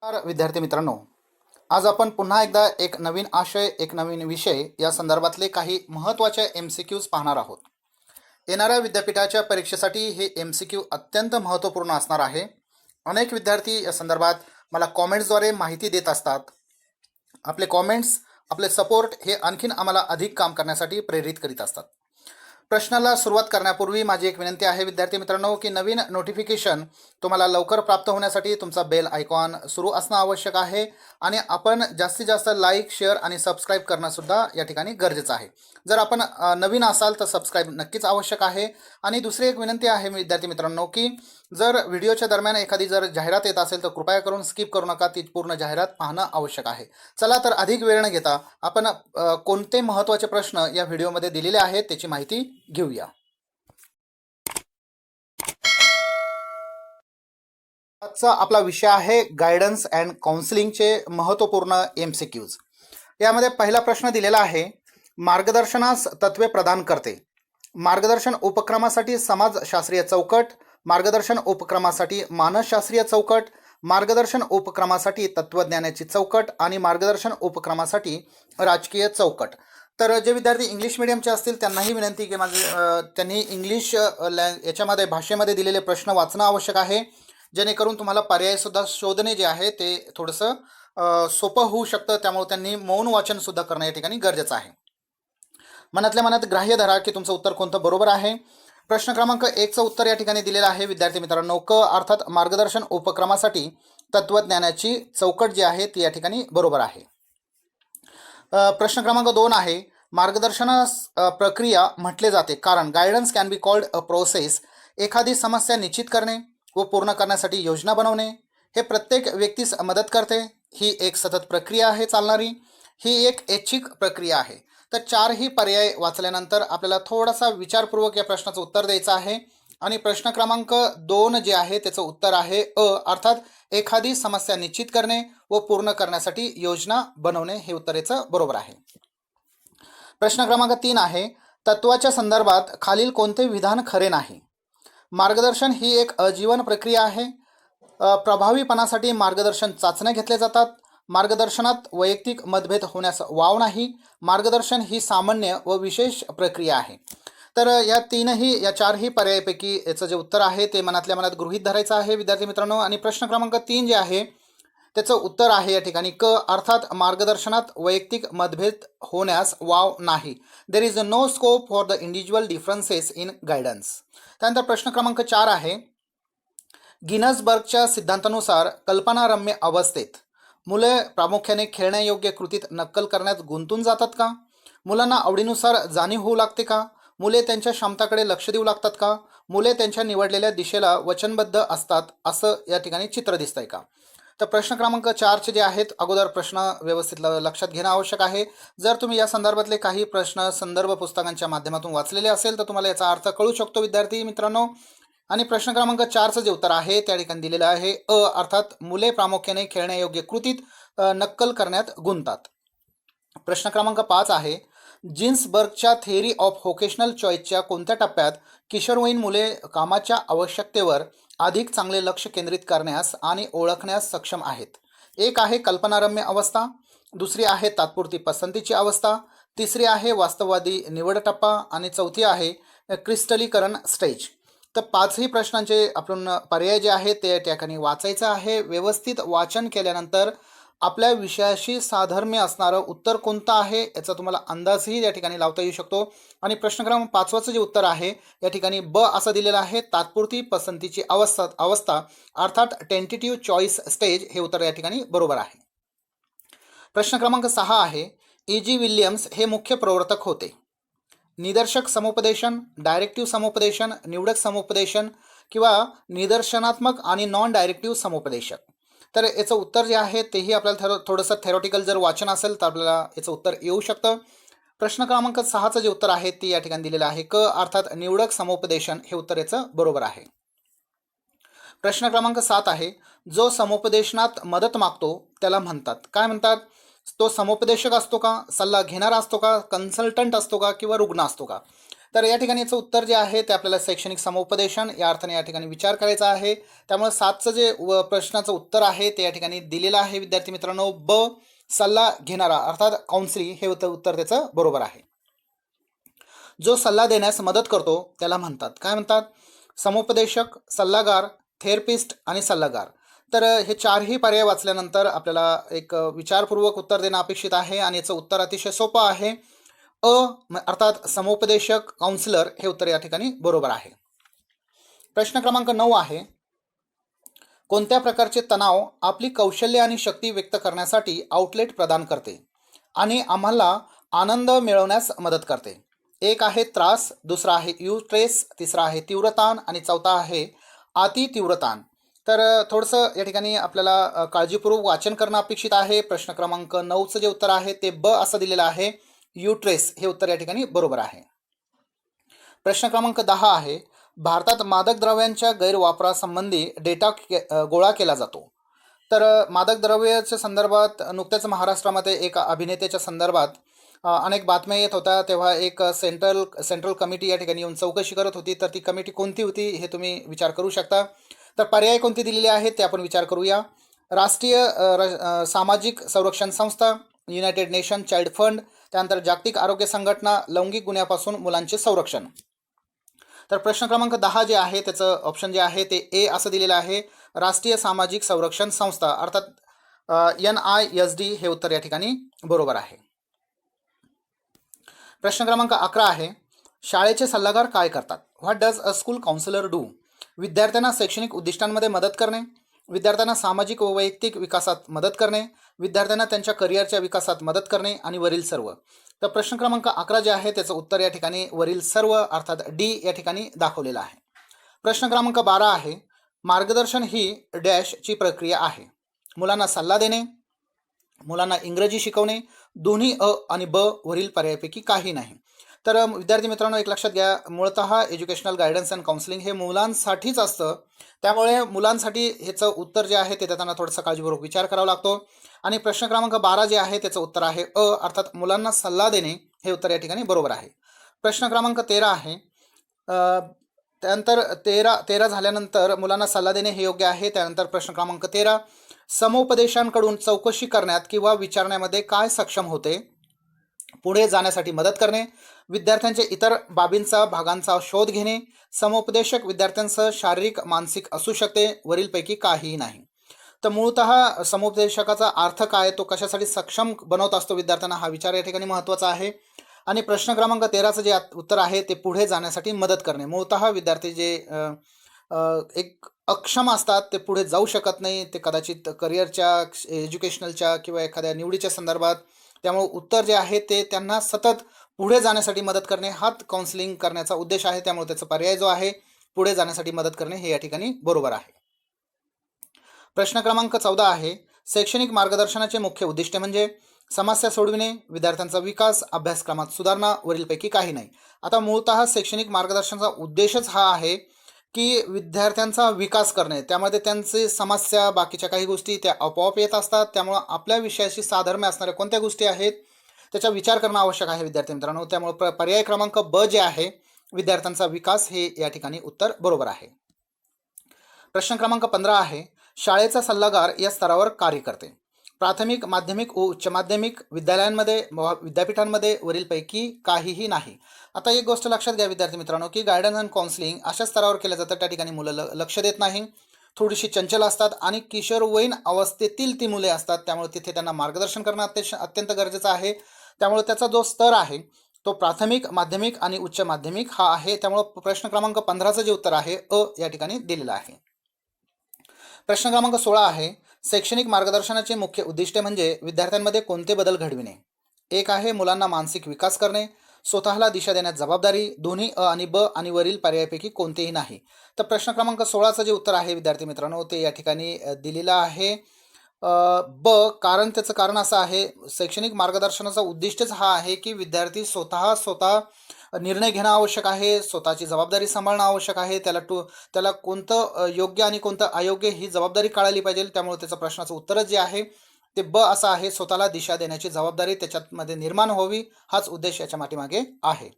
नमस्कार विद्यार्थी मित्रांनो, आज आपण पुन्हा एकदा एक नवीन आशय, एक नवीन विषय या संदर्भातले काही महत्त्वाचे MCQs पाहणार आहोत. येणाऱ्या विद्यापीठाच्या परीक्षेसाठी हे MCQ अत्यंत महत्त्वपूर्ण असणार आहे. अनेक विद्यार्थी या संदर्भात मला कॉमेंट्सद्वारे माहिती देत असतात. आपले कॉमेंट्स, आपले सपोर्ट हे आणखीन आम्हाला अधिक काम करण्यासाठी प्रेरित करीत असतात. प्रश्नाला सुरुवात करण्यापूर्वी माझी एक विनंती आहे विद्यार्थी मित्रांनो, की नवीन नोटिफिकेशन तुम्हाला लवकर प्राप्त होण्यासाठी तुमचा बेल आयकॉन सुरू असणं आवश्यक आहे आणि आपण जास्तीत जास्त लाईक, शेअर आणि सबस्क्राईब करणंसुद्धा या ठिकाणी गरजेचं आहे. जर आपण नवीन असाल तर सबस्क्राईब नक्कीच आवश्यक आहे. आणि दुसरी एक विनंती आहे विद्यार्थी मित्रांनो, की जर व्हिडिओच्या दरम्यान एखादी जर जाहिरात येत असेल तर कृपया करून स्किप करू नका, ती पूर्ण जाहिरात पाहणं आवश्यक आहे. चला तर अधिक वेळ न घेता आपण कोणते महत्त्वाचे प्रश्न या व्हिडिओमध्ये दिलेले आहेत त्याची माहिती घेऊया. आजचा आपला विषय आहे गायडन्स अँड काउन्सिलिंगचे महत्त्वपूर्ण MCQs. यामध्ये पहिला प्रश्न दिलेला आहे, मार्गदर्शनास तत्वे प्रदान करते. मार्गदर्शन उपक्रमासाठी समाजशास्त्रीय चौकट, मार्गदर्शन उपक्रमासाठी मानसशास्त्रीय चौकट, मार्गदर्शन उपक्रमासाठी तत्वज्ञानाची चौकट आणि मार्गदर्शन उपक्रमासाठी राजकीय चौकट. तर जे विद्यार्थी इंग्लिश मिडियमचे असतील त्यांनाही विनंती की त्यांनी इंग्लिश याच्यामध्ये भाषेमध्ये दिलेले प्रश्न वाचणं आवश्यक आहे, जेणेकरून तुम्हाला पर्यायसुद्धा शोधणे जे आहे ते थोडंसं सोपं होऊ शकतं. त्यामुळे त्यांनी मौन वाचनसुद्धा करणं या ठिकाणी गरजेचं आहे. मनातल्या मनात ग्राह्य धरा की तुमचं उत्तर कोणतं बरोबर आहे. प्रश्न क्रमांक 1चं उत्तर या ठिकाणी दिलेलं आहे विद्यार्थी मित्रांनो, क अर्थात मार्गदर्शन उपक्रमासाठी तत्वज्ञानाची चौकट जी आहे ती या ठिकाणी बरोबर आहे. प्रश्न क्रमांक 2 आहे, मार्गदर्शनास प्रक्रिया म्हटले जाते कारण guidance can be called a process. एखादी समस्या निश्चित करणे व पूर्ण करण्यासाठी योजना बनवणे. हे प्रत्येक व्यक्तीस मदत करते. ही एक सतत प्रक्रिया आहे चालणारी. ही एक ऐच्छिक प्रक्रिया आहे. तर चारही पर्याय वाचल्यानंतर आपल्याला थोडासा विचारपूर्वक या प्रश्नाचं उत्तर द्यायचं आहे. आणि प्रश्न क्रमांक 2 जे आहे त्याचं उत्तर आहे अ अर्थात एखादी समस्या निश्चित करणे व पूर्ण करण्यासाठी योजना बनवणे हे उत्तर याचं बरोबर आहे. प्रश्न क्रमांक 3 आहे, तत्वाच्या संदर्भात खालील कोणते विधान खरे नाही. मार्गदर्शन ही एक आजीवन प्रक्रिया आहे. प्रभावीपणासाठी मार्गदर्शन चाचण्या घेतल्या जातात. मार्गदर्शनात वैयक्तिक मतभेद होण्यास वाव नाही. मार्गदर्शन ही सामान्य व विशेष प्रक्रिया आहे. तर या चारही पर्यायापैकी याचं जे उत्तर आहे ते मनातल्या मनात गृहीत धरायचं आहे विद्यार्थी मित्रांनो. आणि प्रश्न क्रमांक 3 जे आहे त्याचं उत्तर आहे या ठिकाणी क अर्थात मार्गदर्शनात वैयक्तिक मतभेद होण्यास वाव नाही. There is no scope for the individual differences in guidance. त्यानंतर प्रश्न क्रमांक 4 आहे, गिनसबर्गच्या सिद्धांतानुसार कल्पनारम्य अवस्थेत मुले प्रामुख्याने खेळण्यायोग्य कृतीत नक्कल करण्यात गुंतून जातात का? मुलांना आवडीनुसार जाणीव होऊ लागते का? मुले त्यांच्या क्षमताकडे लक्ष देऊ लागतात का? मुले त्यांच्या निवडलेल्या दिशेला वचनबद्ध असतात असं या ठिकाणी चित्र दिसतंय का? तर प्रश्न क्रमांक 4चे जे आहेत अगोदर प्रश्न व्यवस्थित लक्षात घेणं आवश्यक आहे. जर तुम्ही या संदर्भातले काही प्रश्न संदर्भ पुस्तकांच्या माध्यमातून वाचलेले असेल तर तुम्हाला याचा अर्थ कळू शकतो विद्यार्थी मित्रांनो. आणि प्रश्न क्रमांक 4चं जे उत्तर आहे त्या ठिकाणी दिलेलं आहे अ अर्थात मुले प्रामुख्याने खेळण्यायोग्य कृतीत नक्कल करण्यात गुंतात. प्रश्न क्रमांक 5 आहे, जिन्सबर्गच्या थेअरी ऑफ व्होकेशनल चॉईसच्या कोणत्या टप्प्यात किशोरवयीन मुले कामाच्या आवश्यकतेवर अधिक चांगले लक्ष केंद्रित करण्यास आणि ओळखण्यास सक्षम आहेत? एक आहे कल्पनारम्य अवस्था, दुसरी आहे तात्पुरती पसंतीची अवस्था, तिसरी आहे वास्तववादी निवड टप्पा आणि चौथी आहे क्रिस्टलीकरण स्टेज. तर पाचही प्रश्नांचे आपण पर्याय जे आहेत ते त्या ठिकाणी वाचायचं आहे. व्यवस्थित वाचन केल्यानंतर आपल्या विषयाशी साधर्म्य असणारं उत्तर कोणतं आहे याचा तुम्हाला अंदाजही या ठिकाणी लावता येऊ शकतो. आणि प्रश्न क्रमांक 5चं जे उत्तर आहे या ठिकाणी ब असं दिलेलं आहे, तात्पुरती पसंतीची अवस्था अर्थात टेंटेटिव्ह चॉईस स्टेज हे उत्तर या ठिकाणी बरोबर आहे. प्रश्न क्रमांक 6 आहे, E.G. विल्यम्स हे मुख्य प्रवर्तक होते. निदर्शक समुपदेशन, डायरेक्टिव्ह समुपदेशन, निवडक समुपदेशन किंवा निदर्शनात्मक आणि नॉन डायरेक्टिव्ह समुपदेशक. तर याचं उत्तर जे आहे तेही आपल्याला थोडंसं थेरॉटिकल जर वाचन असेल तर आपल्याला याचं उत्तर येऊ शकतं. प्रश्न क्रमांक 6चं जे उत्तर आहे ते या ठिकाणी दिलेलं आहे क अर्थात निवडक समुपदेशन हे उत्तर याचं बरोबर आहे. प्रश्न क्रमांक 7 आहे, जो समुपदेशनात मदत मागतो त्याला म्हणतात काय म्हणतात? तो समुपदेशक असतो का, सल्ला घेणारा असतो का, कन्सल्टंट असतो का किंवा रुग्ण असतो का? तर या ठिकाणी याचं उत्तर जे आहे ते आपल्याला शैक्षणिक समुपदेशन या अर्थाने या ठिकाणी विचार करायचा आहे. त्यामुळे 7चं जे प्रश्नाचं उत्तर आहे ते या ठिकाणी दिलेलं आहे विद्यार्थी मित्रांनो. ब, सल्ला घेणारा अर्थात काउन्सिलिंग हे उत्तर त्याचं बरोबर आहे. जो सल्ला देण्यास मदत करतो त्याला म्हणतात, काय म्हणतात? समुपदेशक, सल्लागार, थेरपिस्ट आणि सल्लागार. तर हे चारही पर्याय वाचल्यानंतर आपल्याला एक विचारपूर्वक उत्तर देणं अपेक्षित आहे आणि याचं उत्तर अतिशय सोपं आहे. अर्थात समुपदेशक, काउन्सिलर हे उत्तर या ठिकाणी बरोबर आहे. प्रश्न क्रमांक 9 आहे, कोणत्या प्रकारचे तणाव आपली कौशल्य आणि शक्ती व्यक्त करण्यासाठी आउटलेट प्रदान करते आणि आम्हाला आनंद मिळवण्यास मदत करते? एक आहे त्रास, दुसरा आहे युट्रेस, तिसरा आहे तीव्रताण आणि चौथा आहे अतितीव्रताण. तर थोडंसं या ठिकाणी आपल्याला काळजीपूर्वक वाचन करणं अपेक्षित आहे. प्रश्न क्रमांक 9चं जे उत्तर आहे ते ब असं दिलेलं आहे. युट्रेस हे उत्तर या ठिकाणी बरोबर आहे. प्रश्न क्रमांक 10 आहे, भारतात मादक द्रव्यांच्या गैरवापरासंबंधी डेटा गोळा केला जातो. तर मादक द्रव्याच्या संदर्भात नुकत्याच महाराष्ट्रामध्ये एका अभिनेत्याच्या संदर्भात अनेक बातम्या येत होत्या. तेव्हा एक सेंट्रल कमिटी या ठिकाणी येऊन चौकशी करत होती. तर ती कमिटी कोणती होती हे तुम्ही विचार करू शकता. तर पर्याय कोणते दिलेले आहेत ते आपण विचार करूया. राष्ट्रीय सामाजिक संरक्षण संस्था, युनायटेड नेशन चाइल्ड फंड, त्यानंतर जागतिक आरोग्य संघटना, लैंगिक गुन्ह्यापासून मुलांचे संरक्षण. तर प्रश्न क्रमांक 10 जे आहे त्याचं ऑप्शन जे आहे ते ए असं दिलेलं आहे, राष्ट्रीय सामाजिक संरक्षण संस्था अर्थात NISD हे उत्तर या ठिकाणी बरोबर आहे. प्रश्न क्रमांक 11 आहे, शाळेचे सल्लागार काय करतात? What does a school counsellor do? विद्यार्थ्यांना शैक्षणिक उद्दिष्टांमध्ये मदत करणे, विद्यार्थ्यांना सामाजिक व वैयक्तिक विकासात मदत करणे, विद्यार्थ्यांना त्यांच्या करिअरच्या विकासात मदत करणे आणि वरील सर्व. तर प्रश्न क्रमांक 11 जे आहे त्याचं उत्तर या ठिकाणी वरील सर्व अर्थात डी या ठिकाणी दाखवलेलं आहे. प्रश्न क्रमांक 12 आहे, मार्गदर्शन ही डॅशची प्रक्रिया आहे. मुलांना सल्ला देणे, मुलांना इंग्रजी शिकवणे, दोन्ही अ आणि ब वरील पर्यायापैकी काही नाही. तर विद्यार्थी मित्रांनो एक लक्षात घ्या, मूळतः एज्युकेशनल गायडन्स अँड काउन्सिलिंग हे मुलांसाठीच असतं. त्यामुळे मुलांसाठी ह्याचं उत्तर जे आहे ते देताना थोडासा काळजीपूर्वक विचार करावा लागतो. आणि प्रश्न क्रमांक 12 जे आहे त्याचं उत्तर आहे अ अर्थात मुलांना सल्ला देणे हे उत्तर या ठिकाणी बरोबर आहे. प्रश्न क्रमांक 13 आहे, त्यानंतर 13 झाल्यानंतर मुलांना सल्ला देणे हे योग्य आहे. त्यानंतर प्रश्न क्रमांक 13, समुपदेशांकडून चौकशी करण्यात किंवा विचारण्यामध्ये काय सक्षम होते? पुढे जाण्यासाठी मदत करणे, विद्यार्थ्यांचे इतर बाबींचा भागांचा शोध घेणे, समुपदेशक विद्यार्थ्यांसह शारीरिक मानसिक असू शकते, वरीलपैकी काहीही नाही. तर मूळतः समुपदेशकाचा अर्थ काय, तो कशासाठी सक्षम बनवत असतो विद्यार्थ्यांना, हा विचार या ठिकाणी महत्त्वाचा आहे. आणि प्रश्न क्रमांक 13चं जे उत्तर आहे ते पुढे जाण्यासाठी मदत करणे. मूळतः विद्यार्थी जे एक अक्षम असतात ते पुढे जाऊ शकत नाही, ते कदाचित करिअरच्या, एज्युकेशनलच्या किंवा एखाद्या निवडीच्या संदर्भात. त्यामुळे उत्तर जे आहे ते त्यांना सतत पुढे जाण्यासाठी मदत करणे हाच काउन्सिलिंग करण्याचा उद्देश आहे. त्यामुळे त्याचा पर्याय जो आहे पुढे जाण्यासाठी मदत करणे हे या ठिकाणी बरोबर आहे. प्रश्न क्रमांक 14 आहे, शैक्षणिक मार्गदर्शनाचे मुख्य उद्दिष्ट म्हणजे समस्या सोडविणे, विद्यार्थ्यांचा विकास, अभ्यासक्रमात सुधारणा, वरीलपैकी काही नाही. आता मूळतः शैक्षणिक मार्गदर्शनाचा उद्देशच हा आहे की विद्यार्थ्यांचा विकास करणे, त्यामध्ये त्यांची समस्या बाकीच्या काही गोष्टी त्या आपोआप येत असतात. त्यामुळं आपल्या विषयाशी साधर्म्य असणाऱ्या कोणत्या गोष्टी आहेत त्याचा विचार करणं आवश्यक आहे विद्यार्थी मित्रांनो. त्यामुळे पर्याय क्रमांक ब जे आहे विद्यार्थ्यांचा विकास हे या ठिकाणी उत्तर बरोबर आहे. प्रश्न क्रमांक 15 आहे, शाळेचा सल्लागार या स्तरावर कार्य करते. प्राथमिक, माध्यमिक व उच्च माध्यमिक, विद्यालयांमध्ये, विद्यापीठांमध्ये, वरीलपैकी काहीही नाही. आता एक गोष्ट लक्षात घ्या विद्यार्थी मित्रांनो की गायडन्स अँड काउन्सिलिंग अशा स्तरावर केलं जातं त्या ठिकाणी मुलं लक्ष देत नाही, थोडीशी चंचल असतात आणि किशोरवयीन अवस्थेतील ती मुले असतात. त्यामुळे तिथे त्यांना मार्गदर्शन करणं अत्यंत गरजेचं आहे. त्यामुळे त्याचा जो स्तर आहे तो प्राथमिक, माध्यमिक आणि उच्च माध्यमिक हा आहे. त्यामुळे प्रश्न क्रमांक 15चं जे उत्तर आहे अ या ठिकाणी दिलेलं आहे. प्रश्न क्रमांक 16 आहे, शैक्षणिक मार्गदर्शनाचे मुख्य उद्दिष्ट म्हणजे विद्यार्थ्यांमध्ये कोणते बदल घडविणे? एक आहे मुलांना मानसिक विकास करणे, स्वतःला दिशा देण्यात जबाबदारी, दोन्ही अ आणि ब आणि वरील पर्यायापैकी कोणतेही नाही. तर प्रश्न क्रमांक 16चं जे उत्तर आहे विद्यार्थी मित्रांनो ते या ठिकाणी दिलेलं आहे ब. कारण त्याचं कारण असं आहे, शैक्षणिक मार्गदर्शनाचा उद्दिष्टच हा आहे की विद्यार्थी स्वतः निर्णय घेणं आवश्यक आहे, स्वतःची जबाबदारी सांभाळणं आवश्यक आहे. त्याला कोणतं योग्य आणि कोणतं अयोग्य ही जबाबदारी कळाली पाहिजे. त्यामुळे त्याचं प्रश्नाचं उत्तरच जे आहे ते ब असं आहे, स्वतःला दिशा देण्याची जबाबदारी त्याच्यामध्ये निर्माण व्हावी हाच उद्देश याच्या पाठीमागे आहे.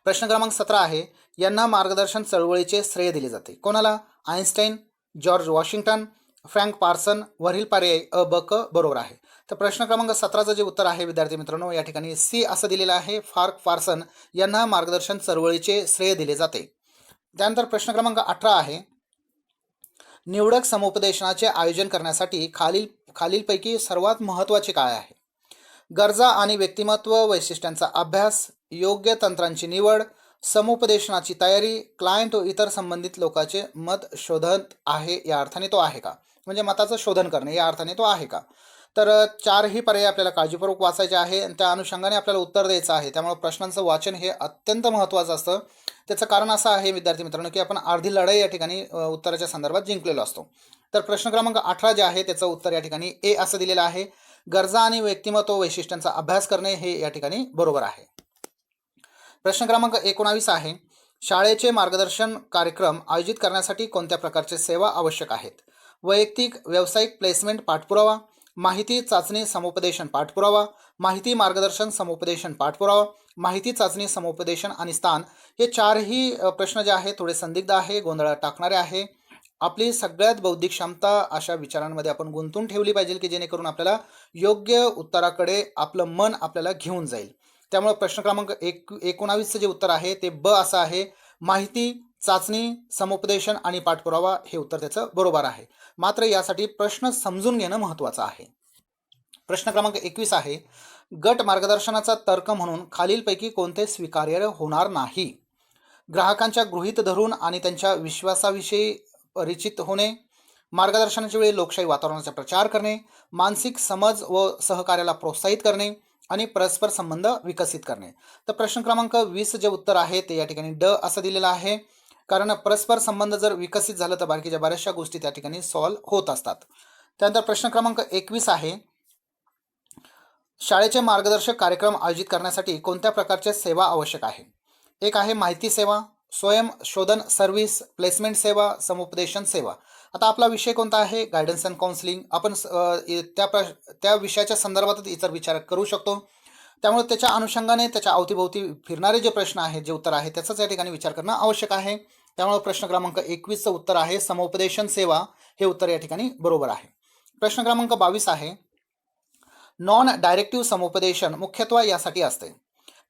प्रश्न क्रमांक 17 आहे, यांना मार्गदर्शन चळवळीचे श्रेय दिले जाते. कोणाला? Einstein, George Washington, Frank Parson. वरील पर्याय अ, ब, क बरोबर आहे. तर प्रश्न क्रमांक 17चं जे उत्तर आहे विद्यार्थी मित्रांनो, या ठिकाणी सी असं दिलेलं आहे. फ्रँक पार्सन यांना मार्गदर्शन चळवळीचे श्रेय दिले जाते. त्यानंतर प्रश्न क्रमांक 18 आहे, निवडक समुपदेशनाचे आयोजन करण्यासाठी खालीलपैकी सर्वात महत्त्वाचे काय आहे? गरजा आणि व्यक्तिमत्व वैशिष्ट्यांचा अभ्यास, योग्य तंत्रांची निवड, समुपदेशनाची तयारी, क्लायंट व इतर संबंधित लोकांचे मत शोधत आहे या अर्थाने तो आहे का? म्हणजे मताचं शोधन करणे या अर्थाने तो आहे का? तर चारही पर्याय आपल्याला काळजीपूर्वक वाचायचे आहे आणि त्या अनुषंगाने आपल्याला उत्तर द्यायचं आहे. त्यामुळे प्रश्नांचं वाचन हे अत्यंत महत्त्वाचं असतं. त्याचं कारण असं आहे विद्यार्थी मित्रांनो, की आपण अर्धी लढाई या ठिकाणी उत्तराच्या संदर्भात जिंकलेलो असतो. तर प्रश्न क्रमांक 18 जे आहे त्याचं उत्तर या ठिकाणी ए असं दिलेलं आहे. गरजा आणि व्यक्तिमत्व वैशिष्ट्यांचा अभ्यास करणे हे या ठिकाणी बरोबर आहे. प्रश्न क्रमांक 19 आहे, शाळेचे मार्गदर्शन कार्यक्रम आयोजित करण्यासाठी कोणत्या प्रकारचे सेवा आवश्यक आहेत? वैयक्तिक व्यावसायिक प्लेसमेंट पाठपुरावा, माहिती चाचणी समुपदेशन पाठपुरावा, माहिती मार्गदर्शन समुपदेशन पाठपुरावा, माहिती चाचणी समुपदेशन आणि स्थान. हे चारही प्रश्न जे आहे थोडे संदिग्ध आहे, गोंधळात टाकणारे आहे. आपली सगळ्यात बौद्धिक क्षमता अशा विचारांमध्ये आपण गुंतून ठेवली पाहिजे की जेणेकरून आपल्याला योग्य उत्तराकडे आपलं मन आपल्याला घेऊन जाईल. त्यामुळे प्रश्न क्रमांक 19चं जे उत्तर आहे ते ब असं आहे. माहिती चाचणी समुपदेशन आणि पाठपुरावा हे उत्तर त्याचं बरोबर आहे. मात्र यासाठी प्रश्न समजून घेणं महत्त्वाचं आहे. प्रश्न क्रमांक 21 आहे, गट मार्गदर्शनाचा तर्क म्हणून खालीलपैकी कोणते स्वीकार्य होणार नाही? ग्राहकांच्या गृहीत धरून आणि त्यांच्या विश्वासाविषयी परिचित होणे, मार्गदर्शनाच्या वेळी लोकशाही वातावरणाचा प्रचार करणे, मानसिक समज व सहकार्याला प्रोत्साहित करणे आणि परस्पर संबंध विकसित करणे. तर प्रश्न क्रमांक 20 जे उत्तर आहे ते या ठिकाणी ड असं दिलेलं आहे. कारण परस्पर संबंध जर विकसित झालं तर बाकीच्या बऱ्याचशा गोष्टी त्या ठिकाणी सॉल्व्ह होत असतात. त्यानंतर प्रश्न क्रमांक 21 आहे, शाळेचे मार्गदर्शक कार्यक्रम आयोजित करण्यासाठी कोणत्या प्रकारच्या सेवा आवश्यक आहे? एक आहे माहिती सेवा, स्वयं शोधन सर्व्हिस, प्लेसमेंट सेवा, समुपदेशन सेवा. आता आपला विषय कोणता आहे? Guidance and counselling. आपण त्या विषयाच्या संदर्भातच इतर विचार करू शकतो. त्यामुळे त्याच्या अनुषंगाने त्याच्या अवतीभोवती फिरणारे जे प्रश्न आहेत, जे उत्तर आहे त्याचाच या ठिकाणी विचार करणं आवश्यक आहे. त्यामुळे प्रश्न क्रमांक 21चं उत्तर आहे समुपदेशन सेवा हे उत्तर या ठिकाणी बरोबर आहे. प्रश्न क्रमांक 22 आहे, नॉन डायरेक्टिव्ह समुपदेशन मुख्यत्वे यासाठी असते: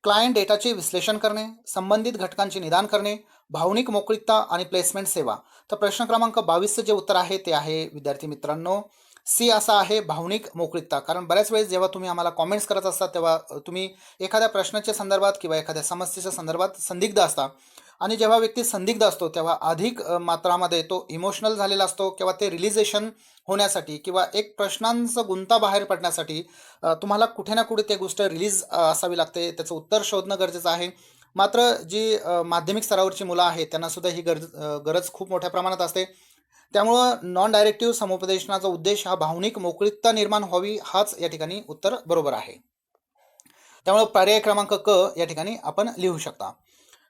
क्लायंट डेटाचे विश्लेषण करणे, संबंधित घटकांचे निदान करणे, भावनिक मोकळीकता आणि प्लेसमेंट सेवा. तर प्रश्न क्रमांक 22चं जे उत्तर आहे ते आहे विद्यार्थी मित्रांनो सी असा आहे, भावनिक मोकळीकता. कारण बऱ्याच वेळेस जेव्हा तुम्ही आम्हाला कॉमेंट्स करत असता तेव्हा तुम्ही एखाद्या प्रश्नाच्या संदर्भात किंवा एखाद्या समस्येच्या संदर्भात संदिग्ध असता आणि जेव्हा व्यक्ती संदिग्ध असतो तेव्हा अधिक मात्रामध्ये तो इमोशनल झालेला असतो किंवा ते रिलिझेशन होण्यासाठी किंवा एक प्रश्नांचं गुंता बाहेर पडण्यासाठी तुम्हाला कुठे ना कुठे ते गोष्ट रिलीज असावी लागते, त्याचं उत्तर शोधणं गरजेचं आहे. मात्र जी माध्यमिक स्तरावरची मुलं आहेत त्यांना सुद्धा ही गरज खूप मोठ्या प्रमाणात असते. त्यामुळं नॉन डायरेक्टिव्ह समुपदेशनाचा उद्देश हा भावनिक मोकळीकता निर्माण व्हावी हाच या ठिकाणी उत्तर बरोबर आहे. त्यामुळे पर्याय क्रमांक क या ठिकाणी आपण लिहू शकता.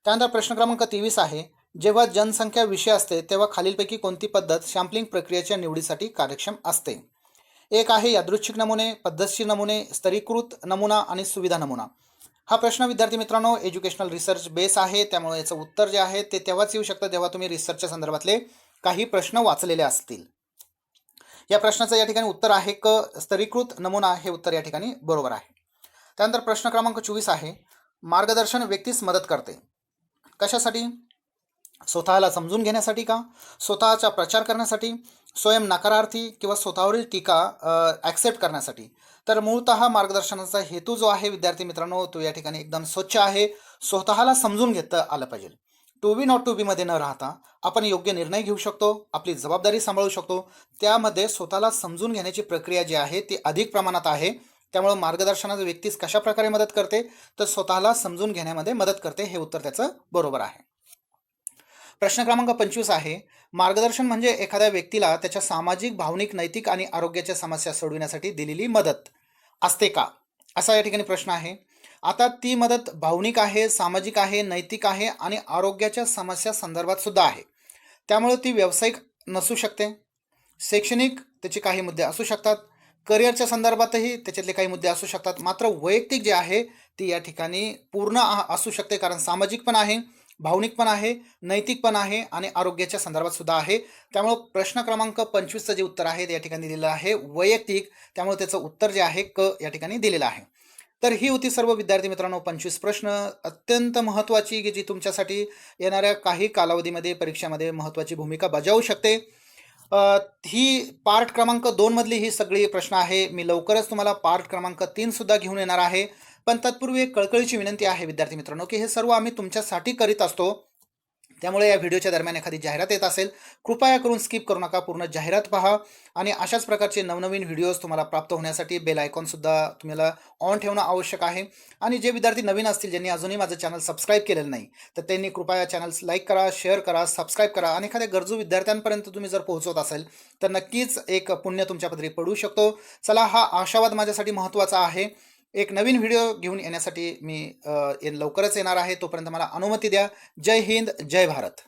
त्यानंतर प्रश्न क्रमांक 23 आहे, जेव्हा जनसंख्या विषय असते तेव्हा खालीलपैकी कोणती पद्धत सॅम्पलिंग प्रक्रियेच्या निवडीसाठी कार्यक्षम असते? एक आहे यादृच्छिक नमुने, पद्धतशीर नमुने, स्तरीकृत नमुना आणि सुविधा नमुना. हा प्रश्न विद्यार्थी मित्रांनो एज्युकेशनल रिसर्च बेस आहे. त्यामुळे याचं उत्तर जे आहे ते तेव्हाच येऊ शकतं जेव्हा तुम्ही रिसर्चच्या संदर्भातले काही प्रश्न वाचलेले असतील. या प्रश्नाचं या ठिकाणी उत्तर आहे क, स्तरीकृत नमुना हे उत्तर या ठिकाणी बरोबर आहे. त्यानंतर प्रश्न क्रमांक 24 आहे, मार्गदर्शन व्यक्तीस मदत करते कशासाठी? स्वतःला समजून घेण्यासाठी का? स्वतःचा प्रचार करण्यासाठी, स्वयं नकारार्थी किंवा स्वतःवरील टीका ॲक्सेप्ट करण्यासाठी? तर मूळतः मार्गदर्शनाचा हेतू जो आहे विद्यार्थी मित्रांनो तो या ठिकाणी एकदम स्वच्छ आहे. स्वतःला समजून घेता आलं पाहिजे. टू बी नॉट टू बीमध्ये न राहता आपण योग्य निर्णय घेऊ शकतो, आपली जबाबदारी सांभाळू शकतो. त्यामध्ये स्वतःला समजून घेण्याची प्रक्रिया जी आहे ती अधिक प्रमाणात आहे. त्यामुळे मार्गदर्शनाचा व्यक्तीस कशा प्रकारे मदत करते? तर स्वतःला समजून घेण्यामध्ये मदत करते. हे उत्तर त्याचं बरोबर आहे. प्रश्न क्रमांक 25 आहे, मार्गदर्शन म्हणजे एखाद्या व्यक्तीला त्याच्या सामाजिक, भावनिक, नैतिक आणि आरोग्याच्या समस्या सोडविण्यासाठी दिलेली मदत असते का? असा या ठिकाणी प्रश्न आहे. आता ती मदत भावनिक आहे, सामाजिक आहे, नैतिक आहे आणि आरोग्याच्या समस्या संदर्भात सुद्धा आहे. त्यामुळे ती व्यावसायिक नसू शकते, शैक्षणिक त्याचे काही मुद्दे असू शकतात, करिअरच्या संदर्भातही त्याच्यातले काही मुद्दे असू शकतात. मात्र वैयक्तिक जे आहे ती या ठिकाणी पूर्ण असू शकते, कारण सामाजिक पण आहे, भावनिक पण आहे, नैतिक पण आहे आणि आरोग्याच्या संदर्भात सुद्धा आहे. त्यामुळं प्रश्न क्रमांक 25चं जे उत्तर आहे ते या ठिकाणी दिलेलं आहे वैयक्तिक. त्यामुळे त्याचं उत्तर जे आहे क या ठिकाणी दिलेलं आहे. तर ही होती सर्व विद्यार्थी मित्रांनो 25 प्रश्न, अत्यंत महत्त्वाची, की जी तुमच्यासाठी येणाऱ्या काही कालावधीमध्ये परीक्षेमध्ये महत्त्वाची भूमिका बजावू शकते. ही पार्ट क्रमांक 2 मधली ही सगळी प्रश्न आहे. मी लवकरच तुम्हाला पार्ट क्रमांक 3 सुद्धा घेऊन येणार आहे. पण तत्पूर्वी एक कळकळीची विनंती आहे विद्यार्थी मित्रांनो, की हे सर्व आम्ही तुमच्यासाठी करीत असतो. त्यामुळे या व्हिडिओच्या दरम्यान एखादी जाहिरात येत असेल, कृपया करून स्किप करू नका, पूर्ण जाहिरात पहा. आणि अशाच प्रकारचे नवनवीन व्हिडिओज तुम्हाला प्राप्त होण्यासाठी बेल आयकॉनसुद्धा तुम्हाला ऑन ठेवणं आवश्यक आहे. आणि जे विद्यार्थी नवीन असतील, ज्यांनी अजूनही माझं चॅनल सबस्क्राईब केलेलं नाही, तर त्यांनी कृपया चॅनल लाईक करा, शेअर करा, सबस्क्राईब करा. आणि एखाद्या गरजू विद्यार्थ्यांपर्यंत तुम्ही जर पोहोचवत असेल तर नक्कीच एक पुण्य तुमच्या पदरी पडू शकतो. चला, हा आशावाद माझ्यासाठी महत्त्वाचा आहे. एक नवीन व्हिडिओ घेऊन येण्यासाठी मी लवकरच येणार आहे. तोपर्यंत मला अनुमती द्या. जय हिंद, जय भारत.